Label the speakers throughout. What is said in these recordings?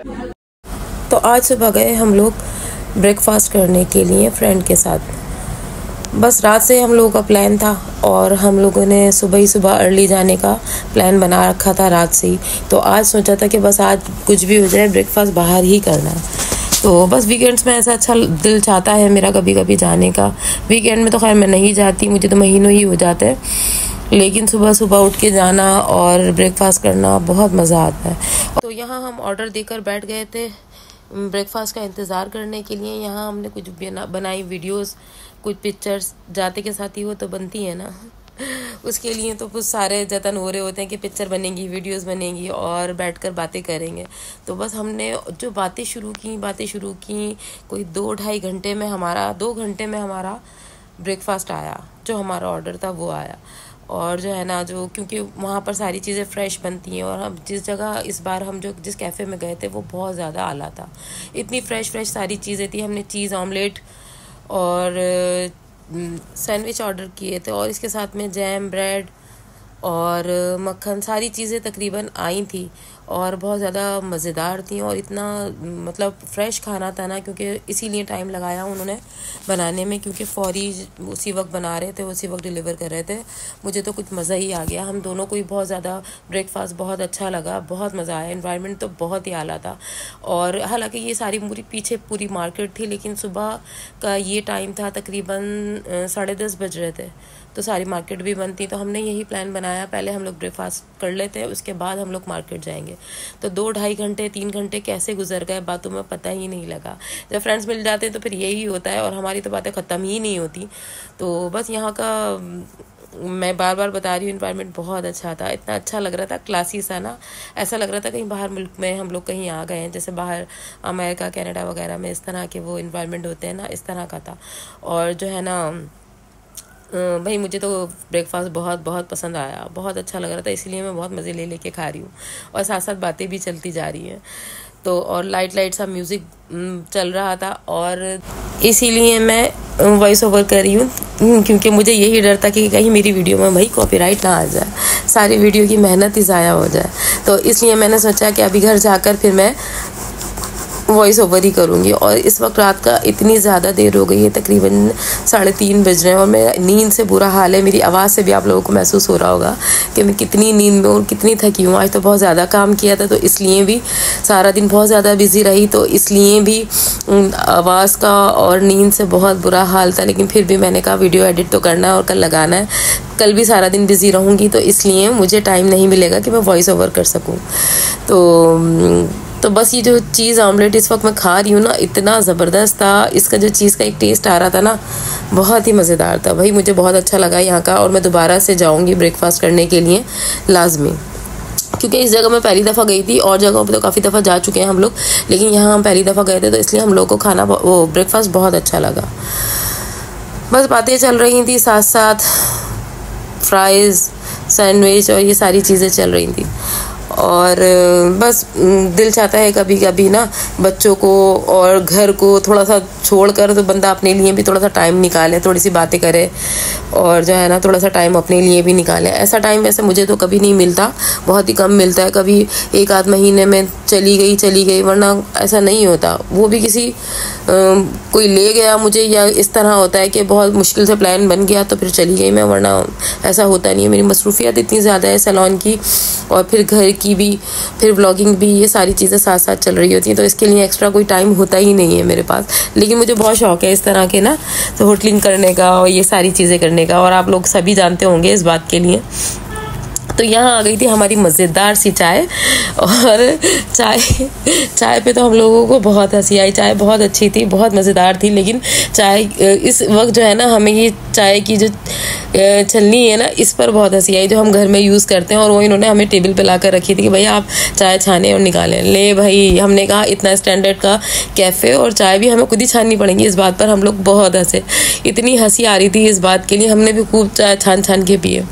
Speaker 1: तो आज सुबह गए हम लोग ब्रेकफास्ट करने के लिए फ्रेंड के साथ। बस रात से हम लोगों का प्लान था और हम लोगों ने सुबह ही सुबह अर्ली जाने का प्लान बना रखा था रात से ही। तो आज सोचा था कि बस आज कुछ भी हो जाए ब्रेकफास्ट बाहर ही करना है। तो बस वीकेंड्स में ऐसा अच्छा दिल चाहता है मेरा कभी कभी जाने का। वीकेंड में तो खैर मैं नहीं जाती, मुझे तो महीनों ही हो जाते हैं, लेकिन सुबह सुबह उठ के जाना और ब्रेकफास्ट करना बहुत मज़ा आता है। तो यहाँ हम ऑर्डर देकर बैठ गए थे ब्रेकफास्ट का इंतज़ार करने के लिए। यहाँ हमने कुछ बनाई वीडियोस, कुछ पिक्चर्स, जाते के साथ ही वो तो बनती है ना उसके लिए तो कुछ सारे जतन हो रहे होते हैं कि पिक्चर बनेंगी, वीडियोस बनेंगी और बैठकर बातें करेंगे। तो बस हमने जो बातें शुरू की कोई 2-2.5 घंटे में हमारा 2 घंटे में हमारा ब्रेकफास्ट आया। जो हमारा ऑर्डर था वो आया। और जो है ना, जो क्योंकि वहाँ पर सारी चीज़ें फ़्रेश बनती हैं और हम जिस जगह इस बार हम जिस कैफ़े में गए थे वो बहुत ज़्यादा आला था। इतनी फ़्रेश सारी चीज़ें थी। हमने चीज़ ऑमलेट और सैंडविच ऑर्डर किए थे और इसके साथ में जैम, ब्रेड और मक्खन, सारी चीज़ें तकरीबन आई थी और बहुत ज़्यादा मज़ेदार थी। और इतना मतलब फ़्रेश खाना था ना, क्योंकि इसीलिए टाइम लगाया उन्होंने बनाने में, क्योंकि फ़ौरी उसी वक्त बना रहे थे, उसी वक्त डिलीवर कर रहे थे। मुझे तो कुछ मज़ा ही आ गया। हम दोनों को ही बहुत ज़्यादा ब्रेकफास्ट बहुत अच्छा लगा, बहुत मज़ा आया। एनवायरनमेंट तो बहुत ही आला था। और हालांकि ये सारी पीछे पूरी मार्केट थी, लेकिन सुबह का ये टाइम था, तकरीबन 10:30 बज रहे थे, तो सारी मार्केट भी बंद थी। तो हमने यही प्लान बनाया, पहले हम लोग ब्रेकफास्ट कर लेते हैं, उसके बाद हम लोग मार्केट जाएंगे। तो 2-2.5 घंटे 3 घंटे कैसे गुजर गए बातों में पता ही नहीं लगा। जब फ्रेंड्स मिल जाते हैं तो फिर यही होता है और हमारी तो बातें ख़त्म ही नहीं होती। तो बस यहाँ का मैं बार बार बता रही हूँ, एनवायरनमेंट बहुत अच्छा था। इतना अच्छा लग रहा था, क्लासी सा ना, ऐसा लग रहा था कहीं बाहर मुल्क में हम लोग कहीं आ गए हैं, जैसे बाहर अमेरिका, कनाडा वगैरह में इस तरह के वो एनवायरनमेंट होते हैं ना, इस तरह का था। और जो है ना भाई, मुझे तो ब्रेकफास्ट बहुत बहुत पसंद आया, बहुत अच्छा लग रहा था, इसलिए मैं बहुत मज़े ले के खा रही हूँ और साथ साथ बातें भी चलती जा रही हैं। तो और लाइट सा म्यूज़िक चल रहा था और इसीलिए मैं वॉइस ओवर कर रही हूँ, क्योंकि मुझे यही डर था कि कहीं मेरी वीडियो में भाई कॉपीराइट ना आ जाए, सारी वीडियो की मेहनत ही ज़ाया हो जाए। तो इसलिए मैंने सोचा कि अभी घर जाकर फिर मैं वॉइस ओवर ही करूँगी। और इस वक्त रात का इतनी ज़्यादा देर हो गई है, तकरीबन 3:30 बज रहे हैं और मेरा नींद से बुरा हाल है। मेरी आवाज़ से भी आप लोगों को महसूस हो रहा होगा कि मैं कितनी नींद में और कितनी थकी हूँ। आज तो बहुत ज़्यादा काम किया था, तो इसलिए भी सारा दिन बहुत ज़्यादा बिज़ी रही, तो इसलिए भी आवाज़ का और नींद से बहुत बुरा हाल था। लेकिन फिर भी मैंने कहा वीडियो एडिट तो करना है और कल लगाना है, कल भी सारा दिन बिज़ी रहूँगी, तो इसलिए मुझे टाइम नहीं मिलेगा कि मैं वॉइस ओवर कर सकूँ। तो बस ये जो चीज़ ऑमलेट इस वक्त मैं खा रही हूँ ना, इतना ज़बरदस्त था। इसका जो चीज़ का एक टेस्ट आ रहा था ना, बहुत ही मज़ेदार था भाई, मुझे बहुत अच्छा लगा यहाँ का। और मैं दोबारा से जाऊँगी ब्रेकफास्ट करने के लिए लाजमी, क्योंकि इस जगह मैं पहली दफ़ा गई थी, और जगहों पे तो काफ़ी दफ़ा जा चुके हैं हम लोग, लेकिन यहाँ हम पहली दफ़ा गए थे, तो इसलिए हम लोग को खाना वो ब्रेकफास्ट बहुत अच्छा लगा। बस बातें चल रही थी, साथ साथ फ्राइज़, सैंडविच और ये सारी चीज़ें चल रही थी। और बस दिल चाहता है कभी कभी ना बच्चों को और घर को थोड़ा सा छोड़कर तो बंदा अपने लिए भी थोड़ा सा टाइम निकाले, थोड़ी सी बातें करे और जो है ना थोड़ा सा टाइम अपने लिए भी निकाले। ऐसा टाइम वैसे मुझे तो कभी नहीं मिलता, बहुत ही कम मिलता है, कभी 1-8 महीने में चली गई, वरना ऐसा नहीं होता। वो भी किसी कोई ले गया मुझे, या इस तरह होता है कि बहुत मुश्किल से प्लान बन गया तो फिर चली गई मैं, वरना ऐसा होता नहीं है। मेरी मसरूफियत इतनी ज़्यादा है सैलून की और फिर घर की भी, फिर व्लॉगिंग भी, ये सारी चीज़ें साथ साथ चल रही होती हैं, तो इसके लिए एक्स्ट्रा कोई टाइम होता ही नहीं है मेरे पास। लेकिन मुझे बहुत शौक़ है इस तरह के ना, तो होटलिंग करने का और ये सारी चीज़ें करने का, और आप लोग सभी जानते होंगे इस बात के लिए। तो यहाँ आ गई थी हमारी मज़ेदार सी चाय, और चाय पे तो हम लोगों को बहुत हंसी आई। चाय बहुत अच्छी थी, बहुत मज़ेदार थी, लेकिन चाय इस वक्त जो है ना, हमें ये चाय की जो छलनी है ना, इस पर बहुत हंसी आई, जो हम घर में यूज़ करते हैं, और वो इन्होंने हमें टेबल पे ला कर रखी थी कि भाई आप चाय छाने और निकालें। ले भाई, हमने कहा इतना स्टैंडर्ड का कैफ़े और चाय भी हमें खुद ही छाननी पड़ेंगी। इस बात पर हम लोग बहुत हंसे, इतनी हंसी आ रही थी इस बात के लिए। हमने भी खूब चाय छान के पिए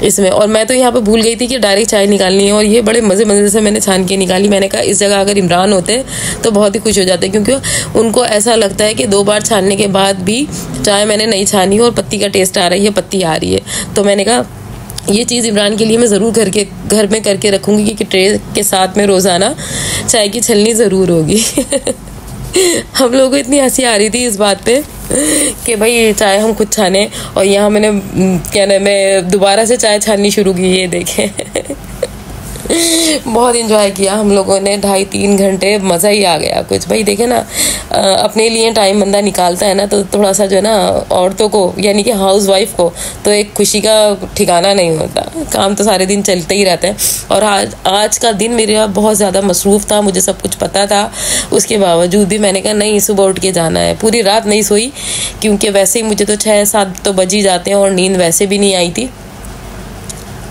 Speaker 1: इसमें, और मैं तो यहाँ पे भूल गई थी कि डायरेक्ट चाय निकालनी है, और ये बड़े मज़े से मैंने छान के निकाली। मैंने कहा इस जगह अगर इमरान होते तो बहुत ही खुश हो जाते, क्योंकि उनको ऐसा लगता है कि 2 बार छानने के बाद भी चाय मैंने नहीं छानी और पत्ती का टेस्ट आ रही है, पत्ती आ रही है। तो मैंने कहा ये चीज़ इमरान के लिए मैं ज़रूर घर में करके रखूँगी कि ट्रे के साथ में रोज़ाना चाय की छलनी ज़रूर होगी। हम लोगों को इतनी हंसी आ रही थी इस बात पे कि भाई चाय हम खुद छाने, और यहाँ मैंने क्या नाम है दोबारा से चाय छाननी शुरू की। ये देखें बहुत एंजॉय किया हम लोगों ने, 2.5-3 घंटे मज़ा ही आ गया कुछ। भाई देखे ना, अपने लिए टाइम बंदा निकालता है ना, तो थोड़ा सा जो है ना औरतों को यानी कि हाउस वाइफ को तो एक खुशी का ठिकाना नहीं होता। काम तो सारे दिन चलते ही रहते हैं। और आज का दिन मेरा बहुत ज़्यादा मसरूफ़ था, मुझे सब कुछ पता था। उसके बावजूद भी मैंने कहा नहीं, सुबह उठ के जाना है। पूरी रात नहीं सोई, क्योंकि वैसे ही मुझे तो 6-7 तो बज ही जाते हैं और नींद वैसे भी नहीं आई थी।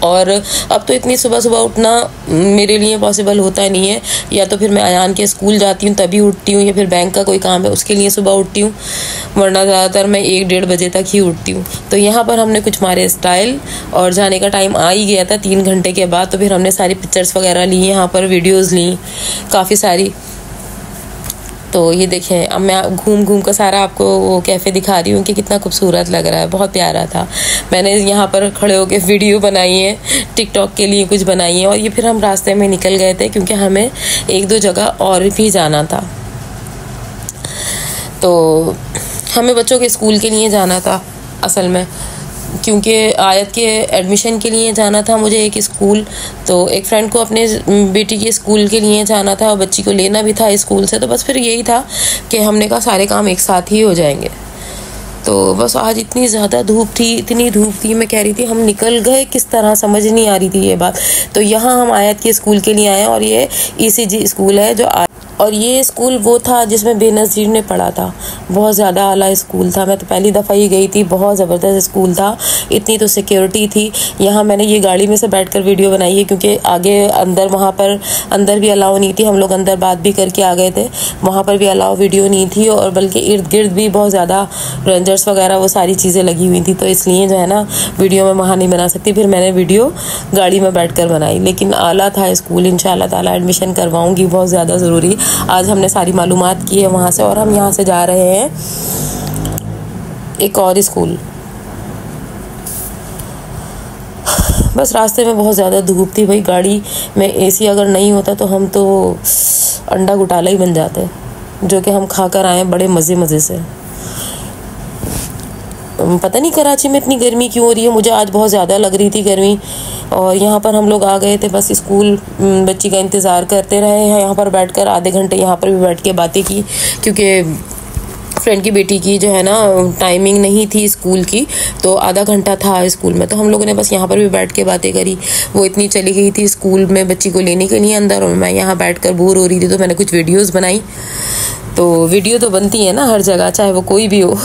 Speaker 1: और अब तो इतनी सुबह सुबह उठना मेरे लिए पॉसिबल होता नहीं है। या तो फिर मैं अयान के स्कूल जाती हूँ तभी उठती हूँ, या फिर बैंक का कोई काम है उसके लिए सुबह उठती हूँ, वरना ज़्यादातर मैं 1-1:30 बजे तक ही उठती हूँ। तो यहाँ पर हमने कुछ मारे स्टाइल, और जाने का टाइम आ ही गया था 3 घंटे के बाद। तो फिर हमने सारी पिक्चर्स वगैरह ली, यहाँ पर वीडियोज़ ली काफ़ी सारी। तो ये देखें, अब मैं घूम घूम कर सारा आपको वो कैफ़े दिखा रही हूँ कि कितना खूबसूरत लग रहा है, बहुत प्यारा था। मैंने यहाँ पर खड़े होकर वीडियो बनाई है, टिकटॉक के लिए कुछ बनाई है। और ये फिर हम रास्ते में निकल गए थे, क्योंकि हमें 1-2 जगह और भी जाना था। तो हमें बच्चों के स्कूल के लिए जाना था असल में, क्योंकि आयत के एडमिशन के लिए जाना था मुझे एक स्कूल। तो एक फ्रेंड को अपने बेटी के स्कूल के लिए जाना था, और बच्ची को लेना भी था स्कूल से। तो बस फिर यही था कि हमने कहा सारे काम एक साथ ही हो जाएंगे। तो बस आज इतनी ज़्यादा धूप थी, इतनी धूप थी, मैं कह रही थी हम निकल गए किस तरह, समझ नहीं आ रही थी ये बात। तो यहाँ हम आयत के स्कूल के लिए आए, और ये ECG स्कूल है और ये स्कूल वो था जिसमें बेनज़ीर ने पढ़ा था। बहुत ज़्यादा आला स्कूल था, मैं तो पहली दफ़ा ही गई थी। बहुत ज़बरदस्त स्कूल था, इतनी तो सिक्योरिटी थी। यहाँ मैंने ये गाड़ी में से बैठकर वीडियो बनाई है, क्योंकि आगे अंदर वहाँ पर अंदर भी अलाउ नहीं थी। हम लोग अंदर बात भी करके आ गए थे, वहाँ पर भी अलाउ वीडियो नहीं थी। और बल्कि इर्द गिर्द भी बहुत ज़्यादा रेंजर्स वगैरह वो सारी चीज़ें लगी हुई थी, तो इसलिए जो है ना वीडियो में वहाँ नहीं बना सकती। फिर मैंने वीडियो गाड़ी में बैठकर बनाई। लेकिन आला था स्कूल, इंशाल्लाह ताला एडमिशन करवाऊँगी, बहुत ज़्यादा ज़रूरी। आज हमने सारी मालूमात की है वहाँ से, और हम यहाँ से जा रहे हैं एक और स्कूल। बस रास्ते में बहुत ज़्यादा धूप थी भाई, गाड़ी में AC अगर नहीं होता तो हम तो अंडा घोटाला ही बन जाते, जो कि हम खा कर आए बड़े मज़े से। पता नहीं कराची में इतनी गर्मी क्यों हो रही है, मुझे आज बहुत ज़्यादा लग रही थी गर्मी। और यहाँ पर हम लोग आ गए थे, बस स्कूल बच्ची का इंतज़ार करते रहे हैं यहाँ पर बैठकर आधे घंटे। यहाँ पर भी बैठ के बातें की, क्योंकि फ्रेंड की बेटी की जो है ना टाइमिंग नहीं थी स्कूल की, तो आधा घंटा था स्कूल में। तो हम लोगों ने बस यहाँ पर भी बैठ के बातें करी। वो इतनी चली गई थी स्कूल में बच्ची को लेने के लिए अंदर, और मैं यहाँ बैठकर बोर हो रही थी, तो मैंने कुछ वीडियोज़ बनाई। तो वीडियो तो बनती है ना हर जगह, चाहे वो कोई भी हो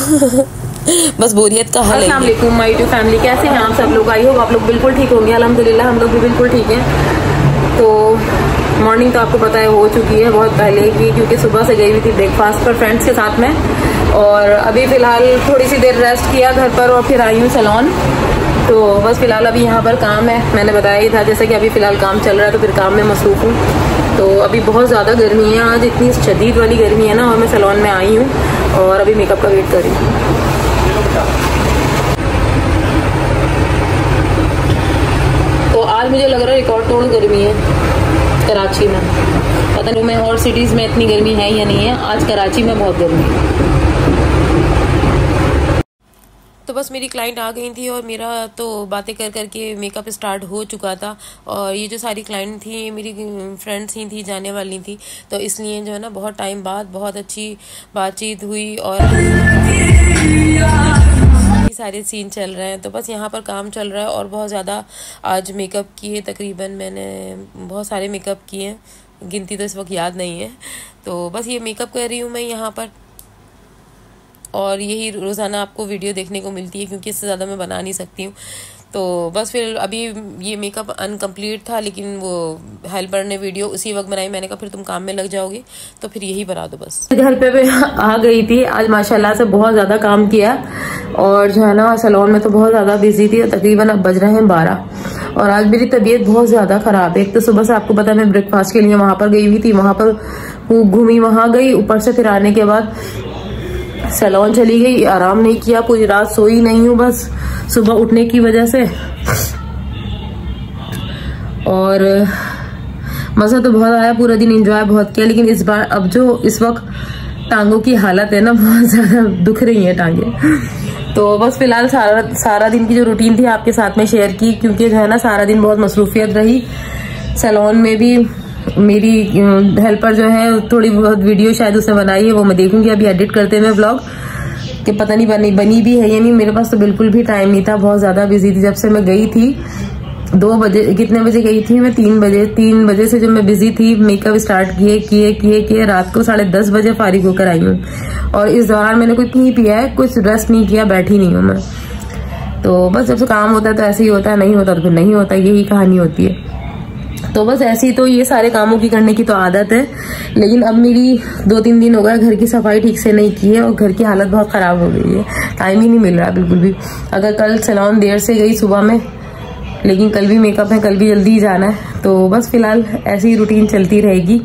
Speaker 1: बस बोरियत का हल है।
Speaker 2: अस्सलाम वालेकुम माय यूट्यूब फैमिली, कैसे हैं आप सब लोग? आई होप आप लोग बिल्कुल ठीक होंगे। अल्हम्दुलिल्लाह हम लोग भी बिल्कुल ठीक हैं। तो मॉर्निंग तो आपको पता है हो चुकी है बहुत पहले की, क्योंकि सुबह से गई हुई थी ब्रेकफास्ट पर फ्रेंड्स के साथ में। और अभी फ़िलहाल थोड़ी सी देर रेस्ट किया घर पर, और फिर आई हूँ सैलून। तो बस फ़िलहाल अभी यहाँ पर काम है, मैंने बताया ही था जैसे कि अभी फ़िलहाल काम चल रहा है, तो फिर काम में मसरूफ़ हूँ। तो अभी बहुत ज़्यादा गर्मी है, आज इतनी शदीद वाली गर्मी है ना, और मैं सैलून में आई हूँ और अभी मेकअप का वेट कर रही हूँ। तो आज मुझे लग रहा है रिकॉर्ड तोड़ गर्मी है कराची में। पता नहीं मैं और सिटीज़ में इतनी गर्मी है या नहीं है, आज कराची में बहुत गर्मी है।
Speaker 1: तो बस मेरी क्लाइंट आ गई थी, और मेरा तो बातें कर करके मेकअप स्टार्ट हो चुका था। और ये जो सारी क्लाइंट थी ये मेरी फ्रेंड्स ही थी, जाने वाली थी। तो इसलिए जो है ना बहुत टाइम बाद बहुत अच्छी बातचीत हुई, और सारे सीन चल रहे हैं। तो बस यहाँ पर काम चल रहा है, और बहुत ज़्यादा आज मेकअप किए, तकरीबन मैंने बहुत सारे मेकअप किए हैं, गिनती तो इस वक्त याद नहीं है। तो बस ये मेकअप कर रही हूँ मैं यहाँ पर, और यही रोज़ाना आपको वीडियो देखने को मिलती है, क्योंकि इससे ज़्यादा मैं बना नहीं सकती हूँ। तो बस फिर अभी ये मेकअप अनकम्प्लीट था, लेकिन वो हेल्पर ने वीडियो उसी वक्त बनाई। मैंने कहा फिर तुम काम में लग जाओगी तो फिर यही बना दो बस।
Speaker 2: घर पे आ गई थी आज, माशाल्लाह से बहुत ज़्यादा काम किया, और जो है ना सैलून में तो बहुत ज़्यादा बिजी थी। तकरीबन अब बज रहे हैं 12, और आज मेरी तबीयत बहुत ज़्यादा ख़राब है। एक तो सुबह से आपको पता है मैं ब्रेकफास्ट के लिए वहाँ पर गई हुई थी, वहाँ पर घूमी, वहाँ गई, ऊपर से फिर आने के बाद सैलून चली गई, आराम नहीं किया, पूरी रात सोई नहीं हूँ बस सुबह उठने की वजह से।
Speaker 1: और मज़ा तो बहुत आया, पूरा दिन एंजॉय बहुत किया। लेकिन इस बार अब जो इस वक्त टांगों की हालत है ना, बहुत ज़्यादा दुख रही है टांगे। तो बस फिलहाल सारा दिन की जो रूटीन थी आपके साथ में शेयर की, क्योंकि जो है ना सारा दिन बहुत मसरूफियत रही। सैलून में भी मेरी हेल्पर जो है थोड़ी बहुत वीडियो शायद उसने बनाई है, वो मैं देखूंगी अभी एडिट करते हुए ब्लॉग, कि पता नहीं बनी भी है या नहीं। मेरे पास तो बिल्कुल भी टाइम नहीं था, बहुत ज़्यादा बिजी थी। जब से मैं गई थी 2 बजे, कितने बजे गई थी मैं, 3 बजे से जब मैं बिजी थी, मेकअप स्टार्ट किए रात को 10:30 बजे फारिग होकर आई हूँ। और इस दौरान मैंने कुछ नहीं पिया है, कुछ रेस्ट नहीं किया, बैठी नहीं हूँ मैं। तो बस जब से काम होता है तो ऐसे ही होता है, नहीं होता तो फिर नहीं होता, यही कहानी होती है। तो बस ऐसी तो ये सारे कामों की करने की तो आदत है। लेकिन अब मेरी 2-3 दिन हो गया घर की सफाई ठीक से नहीं की है, और घर की हालत बहुत ख़राब हो गई है, टाइम ही नहीं मिल रहा बिल्कुल भी। अगर कल सैलून देर से गई सुबह में, लेकिन कल भी मेकअप है, कल भी जल्दी ही जाना है। तो बस फिलहाल ऐसी ही रूटीन चलती रहेगी।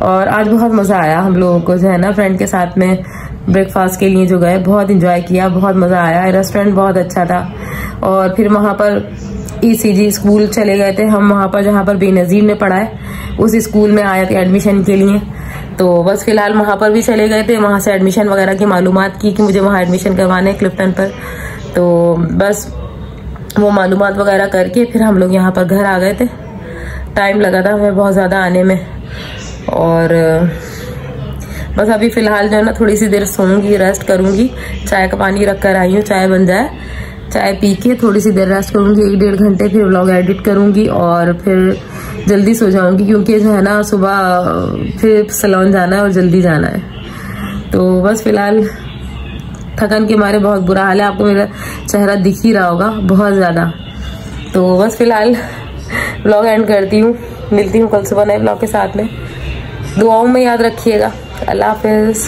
Speaker 1: और आज बहुत मज़ा आया हम लोगों को, जो है ना फ्रेंड के साथ में ब्रेकफास्ट के लिए जो गए, बहुत इंजॉय किया, बहुत मज़ा आया। रेस्टोरेंट बहुत अच्छा था। और फिर वहाँ पर ECG स्कूल चले गए थे हम, वहाँ पर जहाँ पर बेनज़ीर ने पढ़ा है, उस स्कूल में आए थे एडमिशन के लिए। तो बस फिलहाल वहाँ पर भी चले गए थे, वहाँ से एडमिशन वगैरह की मालूमात की कि मुझे वहाँ एडमिशन करवाना है क्लिफ्टन पर। तो बस वो मालूमात वगैरह करके फिर हम लोग यहाँ पर घर आ गए थे। टाइम लगा था हमें बहुत ज़्यादा आने में। और बस अभी फ़िलहाल जो है ना थोड़ी सी देर सोऊंगी, रेस्ट करूँगी। चाय का पानी रख कर आई हूँ, चाय बन जाए, चाय पी के थोड़ी सी देर रेस्ट करूँगी, 1-1.5 घंटे, फिर व्लॉग एडिट करूँगी और फिर जल्दी सो जाऊँगी, क्योंकि जो है ना सुबह फिर सैलून जाना है और जल्दी जाना है। तो बस फिलहाल थकन के मारे बहुत बुरा हाल है, आपको मेरा चेहरा दिख ही रहा होगा बहुत ज़्यादा। तो बस फिलहाल व्लॉग एंड करती हूँ, मिलती हूँ कल सुबह नए व्लॉग के साथ में। दुआओं में याद रखिएगा। अल्लाह हाफिज़।